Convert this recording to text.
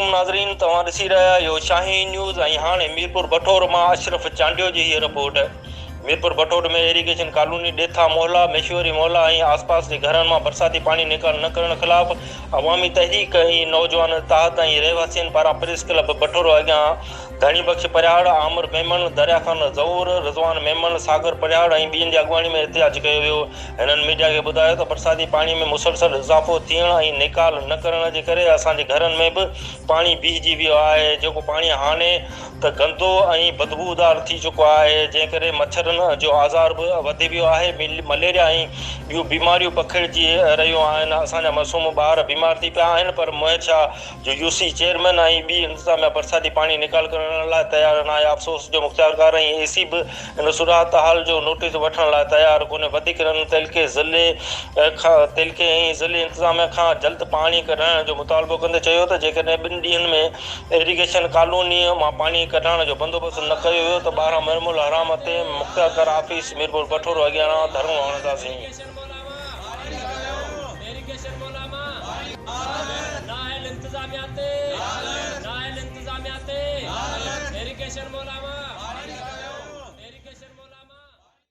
अस्सलाम नाज़रीन, तव्हां ॾिसी रहिया आहियो शाहीन न्यूज़ ऐं हाणे मीरपुरठोर मां अशरफ चांडियो जी हीअ रिपोर्ट। मीरपुरठोर में एरीगेशन क़ानूनी ॾेथा महला महेशूरी महला ऐं आसपास जे घरनि मां बरसाती पाणी निकाल न करण ख़िलाफ़ अवामी तहरीक ऐं नौजवान तहत ऐं रहवासियुनि पारां प्रेस क्लब भठोरो अॻियां धणी बख़्श परियाड़, आमिर मेमन, दरिया खान ज़हूर, रिज़वान मेमन, सागर परियाड़ ऐं ॿियनि जी अॻुवाणी में एहतिजाज कयो वियो। हिननि मीडिया खे ॿुधायो त बरसाती पाणी में मुसलसल इज़ाफ़ो थियण ऐं निकाल न करण जे करे असांजे घरनि में बि पाणी बीहजी वियो आहे, जेको पाणी हाणे त गंदो ऐं बदबूदार थी चुको आहे, जंहिं करे मच्छरनि जो आज़ार बि वधी वियो आहे। मलेरिया ऐं ॿियूं बीमारियूं पखिड़िजी रहियूं आहिनि। असांजा मासूम ॿार बीमार थी पिया आहिनि, पर मोहशा जो यूसी चेयरमैन ऐं ॿी इंतिज़ामिया बरसाती पाणी निकाल करण लाइ तयारु न आहे। अफ़सोस जो मुख़्तियारकार ऐं एसी बि इन सूरत हाल जो नोटिस वठण लाइ तयारु कोन्हे। वधीक तहलके ऐं ज़िले इंतिज़ामिया खां जल्द पाणी कढण जो मुतालबो कंदे चयो त जेकॾहिं 2 ॾींहंनि में एरीगेशन कॉलोनी मां पाणी कढण जो बंदोबस्तु न कयो वियो त 12 मरमुल हराम ते मुख़्तियारकार ऑफिस मीरपुरठठोर अॻियां धरणो हणंदासीं। इंतजामिया ते